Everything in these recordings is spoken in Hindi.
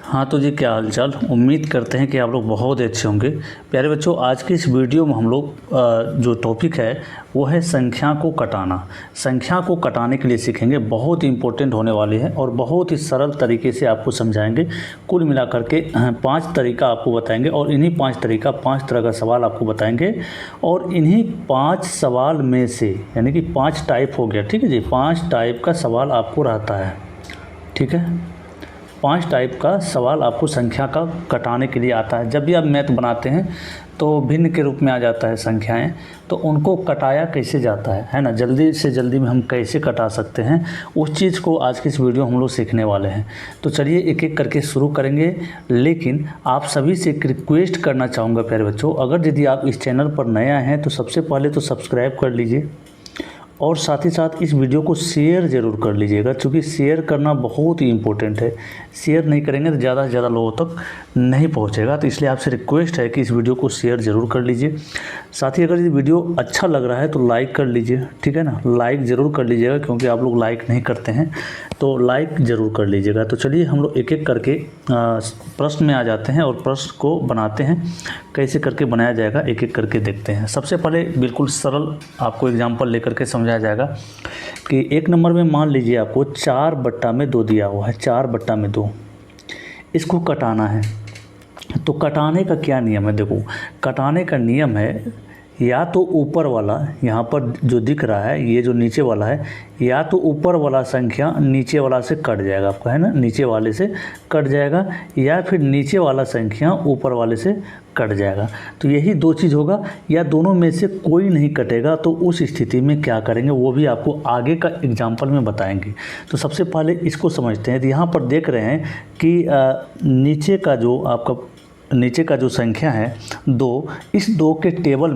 हाँ तो जी, क्या हालचाल। उम्मीद करते हैं कि आप लोग बहुत अच्छे होंगे। प्यारे बच्चों, आज की इस वीडियो में हम लोग जो टॉपिक है वो है संख्या को कटाना। संख्या को कटाने के लिए सीखेंगे, बहुत इंपॉर्टेंट होने वाली है और बहुत ही सरल तरीके से आपको समझाएंगे। कुल मिलाकर के 5 तरीका आपको बताएंगे और इन्हीं 5 तरीका 5 तरह का सवाल आपको बताएंगे और इन्हीं 5 सवाल में से, यानी कि 5 टाइप हो गया, ठीक है जी, 5 टाइप का सवाल आपको रहता है, ठीक है। 5 टाइप का सवाल आपको संख्या का कटाने के लिए आता है। जब भी आप मैथ बनाते हैं तो भिन्न के रूप में आ जाता है संख्याएं, तो उनको कटाया कैसे जाता है ना, जल्दी से जल्दी में हम कैसे कटा सकते हैं, उस चीज़ को आज की इस वीडियो हम लोग सीखने वाले हैं। तो चलिए एक एक करके शुरू करेंगे। लेकिन आप सभी से एक रिक्वेस्ट करना चाहूँगा प्यारे बच्चों, अगर यदि आप इस चैनल पर नया हैं तो सबसे पहले तो सब्सक्राइब कर लीजिए और साथ ही साथ इस वीडियो को शेयर ज़रूर कर लीजिएगा, क्योंकि शेयर करना बहुत ही इम्पोर्टेंट है। शेयर नहीं करेंगे तो ज़्यादा से ज़्यादा लोगों तक नहीं पहुंचेगा, तो इसलिए आपसे रिक्वेस्ट है कि इस वीडियो को शेयर ज़रूर कर लीजिए। साथ ही अगर ये वीडियो अच्छा लग रहा है तो लाइक कर लीजिए, ठीक है ना, लाइक ज़रूर कर लीजिएगा, क्योंकि आप लोग लाइक नहीं करते हैं, तो लाइक ज़रूर कर लीजिएगा। तो चलिए हम लोग एक एक करके प्रश्न में आ जाते हैं और प्रश्न को बनाते हैं। कैसे करके बनाया जाएगा एक एक करके देखते हैं। सबसे पहले बिल्कुल सरल आपको एग्जांपल लेकर के समझाया जाएगा कि 1 नंबर में मान लीजिए आपको 4/2 दिया हुआ है, 4/2 इसको कटाना है। तो कटाने का क्या नियम है, देखो कटाने का नियम है, या तो ऊपर वाला यहाँ पर जो दिख रहा है, ये जो नीचे वाला है, या तो ऊपर वाला संख्या नीचे वाला से कट जाएगा आपका, है ना, नीचे वाले से कट जाएगा, या फिर नीचे वाला संख्या ऊपर वाले से कट जाएगा। तो यही 2 चीज़ होगा, या दोनों में से कोई नहीं कटेगा। तो उस स्थिति में क्या करेंगे वो भी आपको आगे का एग्जाम्पल में बताएंगे। तो सबसे पहले इसको समझते हैं। तो यहाँ पर देख रहे हैं कि नीचे का जो संख्या है 2, इस 2 के टेबल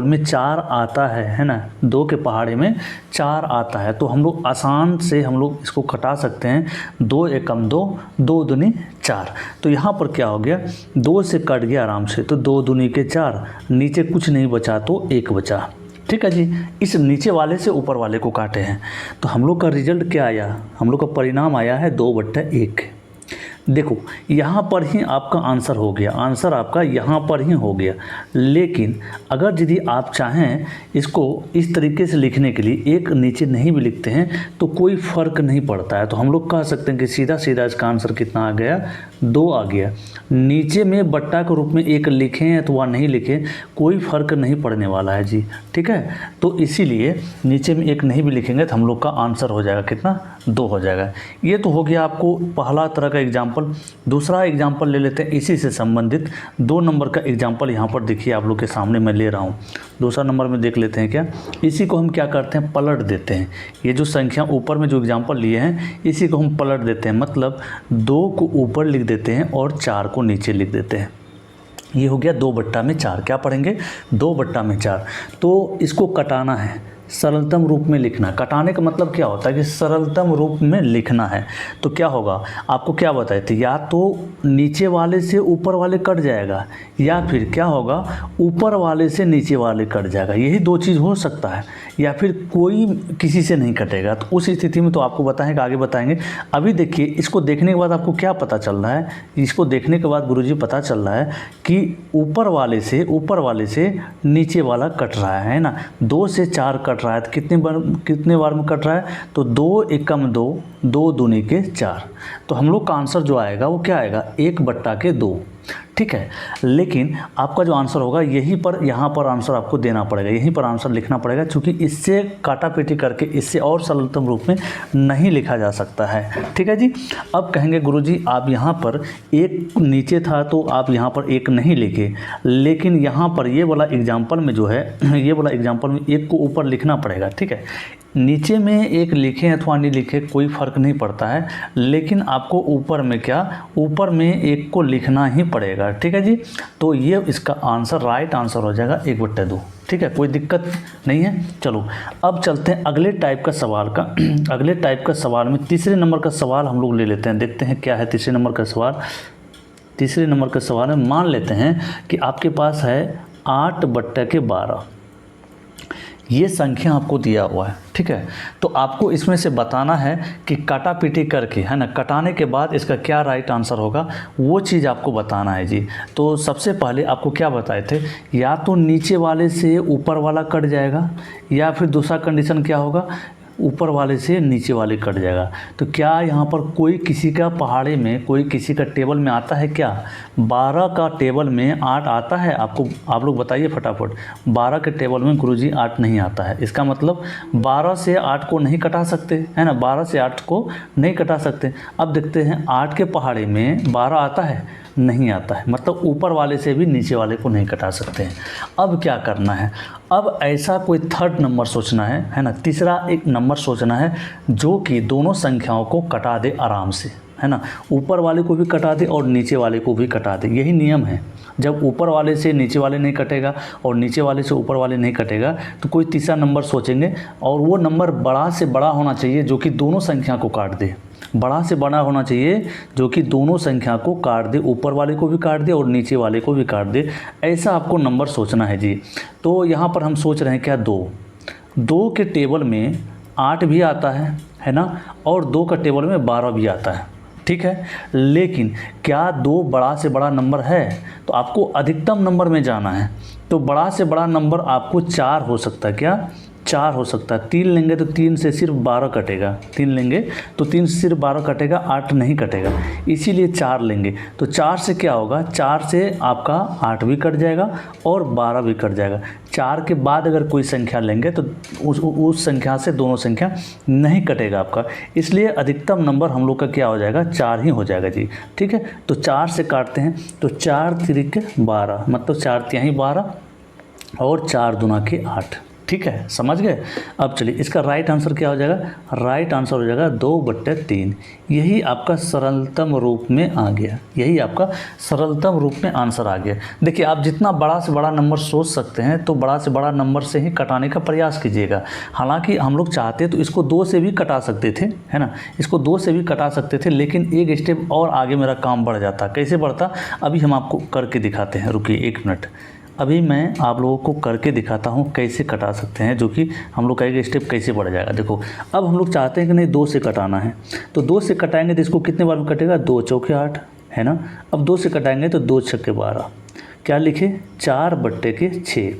में 4 आता है ना, 2 के पहाड़े में 4 आता है। तो हम लोग आसान से हम लोग इसको कटा सकते हैं। 2 एकम 2, 2 दूनी 4। तो यहाँ पर क्या हो गया, 2 से कट गया आराम से, तो 2 दूनी के 4, नीचे कुछ नहीं बचा तो 1 बचा, ठीक है जी। इस नीचे वाले से ऊपर वाले को काटे हैं, तो हम लोग का रिजल्ट क्या आया, हम लोग का परिणाम आया है 2/1। देखो यहाँ पर ही आपका आंसर हो गया, आंसर आपका यहाँ पर ही हो गया। लेकिन अगर यदि आप चाहें इसको इस तरीके से लिखने के लिए, एक नीचे नहीं भी लिखते हैं तो कोई फ़र्क नहीं पड़ता है। तो हम लोग कह सकते हैं कि सीधा सीधा इसका आंसर कितना आ गया, 2 आ गया। नीचे में बट्टा के रूप में 1 लिखें अथवा नहीं लिखें, कोई फ़र्क नहीं पड़ने वाला है जी, ठीक है। तो इसीलिए नीचे में 1 नहीं भी लिखेंगे तो हम लोग का आंसर हो जाएगा कितना, 2 हो जाएगा। ये तो हो गया आपको पहला तरह का एग्जाम्पल। दूसरा एग्जाम्पल ले लेते हैं इसी से संबंधित। 2 नंबर का एग्जाम्पल यहाँ पर देखिए आप लोग के सामने मैं ले रहा हूँ। दूसरा नंबर में देख लेते हैं क्या, इसी को हम क्या करते हैं, पलट देते हैं। ये जो संख्या ऊपर में जो एग्जाम्पल लिए हैं इसी को हम पलट देते हैं, मतलब 2 को ऊपर लिख देते हैं और 4 को नीचे लिख देते हैं। ये हो गया 2/4। क्या पढ़ेंगे, 2/4। तो इसको कटाना है, सरलतम रूप में लिखना। कटाने का मतलब क्या होता है कि सरलतम रूप में लिखना है। तो क्या होगा, आपको क्या बताए थे, या तो नीचे वाले से ऊपर वाले कट जाएगा, या फिर क्या होगा, ऊपर वाले से नीचे वाले कट जाएगा। यही 2 चीज़ हो सकता है, या फिर कोई किसी से नहीं कटेगा। तो उस स्थिति में तो आपको बताएंगे, आगे बताएंगे। अभी देखिए, इसको देखने के बाद आपको क्या पता चल रहा है, इसको देखने के बाद गुरुजी पता चल रहा है कि ऊपर वाले से नीचे वाला कट रहा है ना। 2 से 4 कट रहा है, तो कितने बार में कट रहा है, तो 2 एकम 2, 2 दूनी के 4। तो हम लोग का आंसर जो आएगा वो क्या आएगा, 1/2, ठीक है। लेकिन आपका जो आंसर होगा यहीं पर, यहाँ पर आंसर आपको देना पड़ेगा, यहीं पर आंसर लिखना पड़ेगा, क्योंकि इससे काटापेटी करके इससे और सरलतम रूप में नहीं लिखा जा सकता है, ठीक है जी। अब कहेंगे गुरुजी आप यहाँ पर 1 नीचे था तो आप यहाँ पर 1 नहीं लिखे, लेकिन यहाँ पर ये वाला एग्जाम्पल में जो है, ये वाला एग्जाम्पल में 1 को ऊपर लिखना पड़ेगा, ठीक है। नीचे में 1 लिखें अथवा नहीं लिखें कोई फ़र्क नहीं पड़ता है, लेकिन आपको ऊपर में क्या, ऊपर में 1 को लिखना ही पड़ेगा, ठीक है जी। तो ये इसका आंसर, राइट आंसर हो जाएगा 1/2, ठीक है, कोई दिक्कत नहीं है। चलो अब चलते हैं अगले टाइप का सवाल का। अगले टाइप का सवाल में तीसरे नंबर का सवाल हम लोग ले लेते हैं, देखते हैं क्या है तीसरे नंबर का सवाल। तीसरे नंबर का सवाल में मान लेते हैं कि आपके पास है 8/12। ये संख्या आपको दिया हुआ है, ठीक है। तो आपको इसमें से बताना है कि काटा पीटी करके, है ना, कटाने के बाद इसका क्या राइट आंसर होगा, वो चीज़ आपको बताना है जी। तो सबसे पहले आपको क्या बताए थे, या तो नीचे वाले से ऊपर वाला कट जाएगा, या फिर दूसरा कंडीशन क्या होगा, ऊपर वाले से नीचे वाले कट जाएगा। तो क्या यहाँ पर कोई किसी का पहाड़े में, कोई किसी का टेबल में आता है क्या? 12 का टेबल में 8 आता है आपको? आप लोग बताइए फटाफट। 12 के टेबल में गुरुजी 8 नहीं आता है। इसका मतलब 12 से 8 को नहीं कटा सकते, है ना, 12 से 8 को नहीं कटा सकते। अब देखते हैं 8 के पहाड़े में 12 आता है? नहीं आता है, मतलब ऊपर वाले से भी नीचे वाले को नहीं कटा सकते हैं। अब क्या करना है, अब ऐसा कोई थर्ड नंबर सोचना है ना, तीसरा एक नंबर सोचना है जो कि दोनों संख्याओं को कटा दे आराम से, है ना, ऊपर वाले को भी कटा दे और नीचे वाले को भी कटा दे। यही नियम है, जब ऊपर वाले से नीचे वाले नहीं कटेगा और नीचे वाले से ऊपर वाले नहीं कटेगा तो कोई तीसरा नंबर सोचेंगे, और वो नंबर बड़ा से बड़ा होना चाहिए जो कि दोनों संख्या को काट दे। बड़ा से बड़ा होना चाहिए जो कि दोनों संख्या को काट दे, ऊपर वाले को भी काट दे और नीचे वाले को भी काट दे। ऐसा आपको नंबर सोचना है जी। तो यहाँ पर हम सोच रहे हैं क्या, 2 के टेबल में 8 भी आता है ना, और 2 का टेबल में 12 भी आता है, ठीक है। लेकिन क्या 2 बड़ा से बड़ा नंबर है? तो आपको अधिकतम नंबर में जाना है। तो बड़ा से बड़ा नंबर आपको 4 हो सकता है, क्या 4 हो सकता है। 3 लेंगे तो 3 से सिर्फ 12 कटेगा, 3 लेंगे तो 3 से सिर्फ 12 कटेगा, 8 नहीं कटेगा, इसीलिए 4 लेंगे। तो 4 से क्या होगा, 4 से आपका 8 भी कट जाएगा और 12 भी कट जाएगा। 4 के बाद अगर कोई संख्या लेंगे तो उस संख्या से दोनों संख्या नहीं कटेगा आपका, इसलिए अधिकतम नंबर हम लोग का क्या हो जाएगा, 4 ही हो जाएगा जी, ठीक है। तो 4 से काटते हैं तो 4 तिरिक 12, मतलब 4 तिहाई 12 और 4 दूना के 8, ठीक है, समझ गए। अब चलिए इसका राइट आंसर क्या हो जाएगा, राइट आंसर हो जाएगा 2/3। यही आपका सरलतम रूप में आ गया, यही आपका सरलतम रूप में आंसर आ गया। देखिए आप जितना बड़ा से बड़ा नंबर सोच सकते हैं तो बड़ा से बड़ा नंबर से ही कटाने का प्रयास कीजिएगा। हालांकि हम लोग चाहते तो इसको 2 से भी कटा सकते थे, है ना, इसको 2 से भी कटा सकते थे, लेकिन एक स्टेप और आगे मेरा काम बढ़ जाता। कैसे बढ़ता, अभी हम आपको करके दिखाते हैं, रुकिए 1 मिनट। अभी मैं आप लोगों को करके दिखाता हूँ कैसे कटा सकते हैं, जो कि हम लोग का एक स्टेप कैसे बढ़ जाएगा। देखो अब हम लोग चाहते हैं कि नहीं 2 से कटाना है, तो 2 से कटाएंगे तो इसको कितने बार में कटेगा, 2 चौके 8, है ना। अब 2 से कटाएंगे तो 2 छक्के 12, क्या लिखे, 4/6।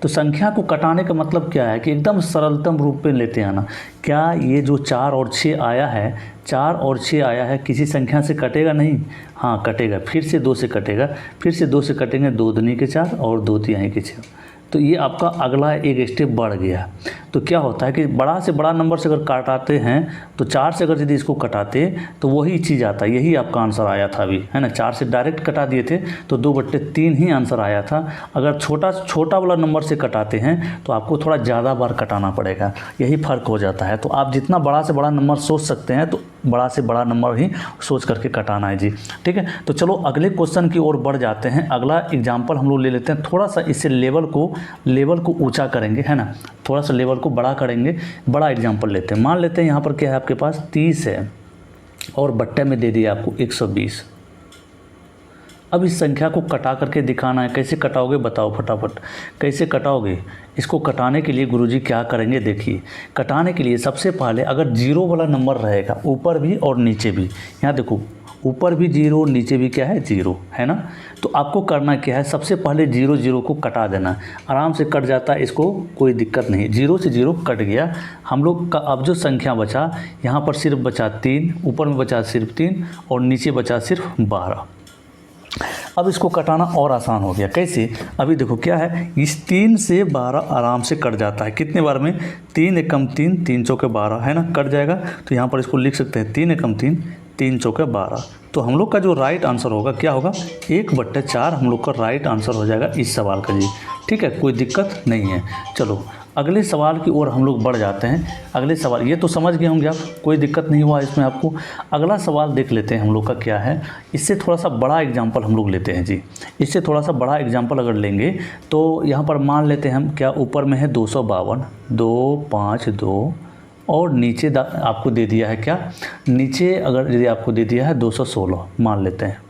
तो संख्या को कटाने का मतलब क्या है कि एकदम सरलतम रूप में लेते आना। क्या ये जो 4 और 6 आया है, 4 और 6 आया है, किसी संख्या से कटेगा नहीं? हाँ कटेगा, फिर से 2 से कटेगा, फिर से 2 से कटेंगे, 2 दूनी के 4 और 2 तिहाई के 6। तो ये आपका अगला एक स्टेप बढ़ गया। तो क्या होता है कि बड़ा से बड़ा नंबर से अगर काटाते हैं तो 4 से अगर यदि इसको कटाते तो वही चीज़ आता, यही आपका आंसर आया था अभी, है ना। 4 से डायरेक्ट कटा दिए थे तो 2/3 ही आंसर आया था। अगर छोटा वाला नंबर से कटाते हैं तो आपको थोड़ा ज़्यादा बार कटाना पड़ेगा, यही फ़र्क हो जाता है। तो आप जितना बड़ा से बड़ा नंबर सोच सकते हैं तो बड़ा से बड़ा नंबर ही सोच करके कटाना है जी, ठीक है। तो चलो अगले क्वेश्चन की ओर बढ़ जाते हैं। अगला एग्जाम्पल हम लोग ले लेते हैं, थोड़ा सा इससे लेवल को ऊंचा करेंगे, है ना, थोड़ा सा लेवल को बड़ा करेंगे। बड़ा एग्जाम्पल लेते हैं, मान लेते हैं यहाँ पर क्या है आपके पास 30 है और बट्टे में दे दिया आपको 120। अब इस संख्या को कटा करके दिखाना है। कैसे कटाओगे बताओ फटाफट, कैसे कटाओगे? इसको कटाने के लिए गुरुजी क्या करेंगे, देखिए कटाने के लिए सबसे पहले अगर 0 वाला नंबर रहेगा ऊपर भी और नीचे भी, यहाँ देखो ऊपर भी 0 नीचे भी क्या है 0, है ना। तो आपको करना क्या है, सबसे पहले 0 0 को कटा देना, आराम से कट जाता है, इसको कोई दिक्कत नहीं। 0 से 0 कट गया हम लोग का। अब जो संख्या बचा यहाँ पर सिर्फ बचा 3, ऊपर में बचा सिर्फ 3 और नीचे बचा सिर्फ 12। अब इसको कटाना और आसान हो गया। कैसे, अभी देखो क्या है, इस 3 से 12 आराम से कट जाता है। कितने बार में, 3 एकम 3, 3 चौके 12, है ना, कट जाएगा। तो यहाँ पर इसको लिख सकते हैं 3 एकम 3, 3 चौके 12। तो हम लोग का जो राइट आंसर होगा क्या होगा, 1/4 हम लोग का राइट आंसर हो जाएगा इस सवाल का जी, ठीक है, कोई दिक्कत नहीं है। चलो अगले सवाल की ओर हम लोग बढ़ जाते हैं। अगले सवाल, ये तो समझ गए होंगे आप, कोई दिक्कत नहीं हुआ इसमें आपको। अगला सवाल देख लेते हैं हम लोग का क्या है। इससे थोड़ा सा बड़ा एग्जाम्पल हम लोग लेते हैं जी। इससे थोड़ा सा बड़ा एग्जाम्पल अगर लेंगे तो यहाँ पर मान लेते हैं हम, क्या ऊपर में है 252, 2 5 2 और नीचे आपको दे दिया है क्या, नीचे अगर यदि आपको दे दिया है 216 मान लेते हैं,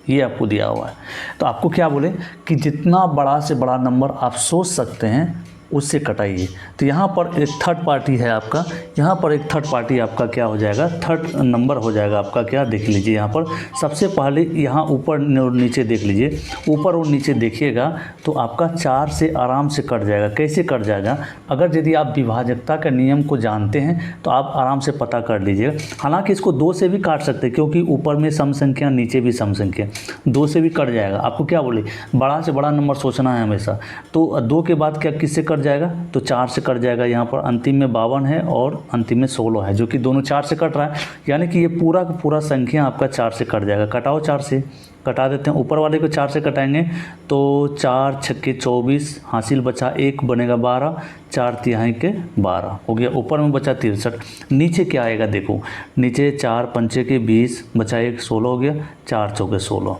ये आपको दिया हुआ है। तो आपको क्या बोले कि जितना बड़ा से बड़ा नंबर आप सोच सकते हैं उससे कटाइए। तो यहाँ पर एक थर्ड पार्टी है आपका, यहाँ पर एक थर्ड पार्टी आपका क्या हो जाएगा, थर्ड नंबर हो जाएगा आपका। क्या देख लीजिए यहाँ पर सबसे पहले यहाँ ऊपर और नीचे देख लीजिए, ऊपर और नीचे देखिएगा तो आपका 4 से आराम से कट जाएगा। कैसे कट जाएगा, अगर यदि आप विभाजकता के नियम को जानते हैं तो आप आराम से पता कर लीजिएगा। हालांकि इसको 2 से भी काट सकते हैं, क्योंकि ऊपर में सम संख्या नीचे भी सम संख्या, 2 से भी कट जाएगा। आपको क्या बोले, बड़ा से बड़ा नंबर सोचना है हमेशा। तो 2 के बाद क्या किससे कट जाएगा, तो 4 से कट जाएगा। यहाँ पर अंतिम में 52 है और अंतिम में 16 है, जो कि दोनों 4 से कट रहा है, यानी कि ये पूरा का पूरा संख्या आपका 4 से कट जाएगा। कटाओ 4 से, कटा देते हैं। ऊपर वाले को 4 से कटाएंगे तो 4 छक्के 24, हासिल बचा 1 बनेगा 12, 4 तिहाई के 12 हो गया। ऊपर में बचा 63। नीचे क्या आएगा देखो, नीचे 4 पंचे के 20 बचा 1 16 हो गया, 4 चौके 16।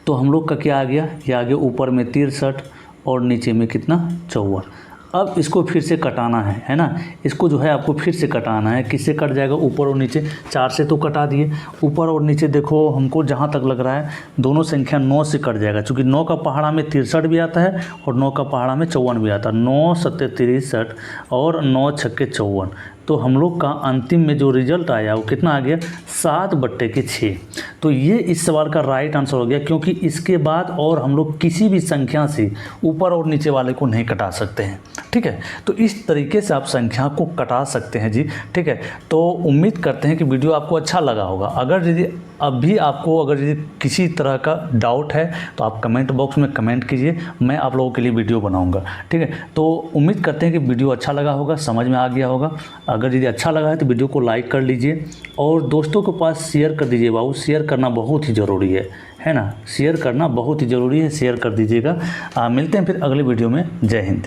तो हम लोग का क्या आ गया, ये आ गया ऊपर में 63 और नीचे में कितना 54। अब इसको फिर से कटाना है ना, इसको जो है आपको फिर से कटाना है। किससे कट जाएगा, ऊपर और नीचे। 4 से तो कटा दिए, ऊपर और नीचे देखो हमको जहाँ तक लग रहा है दोनों संख्या 9 से कट जाएगा, क्योंकि 9 का पहाड़ा में 63 भी आता है और 9 का पहाड़ा में 54 भी आता है। 9 सत्ते 63 और 9 छक्के 54। तो हम लोग का अंतिम में जो रिजल्ट आया वो कितना आ गया, 7/6। तो ये इस सवाल का राइट आंसर हो गया, क्योंकि इसके बाद और हम लोग किसी भी संख्या से ऊपर और नीचे वाले को नहीं कटा सकते हैं। ठीक है, तो इस तरीके से आप संख्या को कटा सकते हैं जी। ठीक है, तो उम्मीद करते हैं कि वीडियो आपको अच्छा लगा होगा। अगर यदि अभी आपको अगर यदि किसी तरह का डाउट है तो आप कमेंट बॉक्स में कमेंट कीजिए, मैं आप लोगों के लिए वीडियो बनाऊंगा। ठीक है, तो उम्मीद करते हैं कि वीडियो अच्छा लगा होगा, समझ में आ गया होगा। अगर यदि अच्छा लगा है तो वीडियो को लाइक कर लीजिए और दोस्तों के पास शेयर कर दीजिए। बाबू शेयर करना बहुत ही ज़रूरी है ना, शेयर करना बहुत ही ज़रूरी है, शेयर कर दीजिएगा। मिलते हैं फिर अगले वीडियो में। जय हिंद।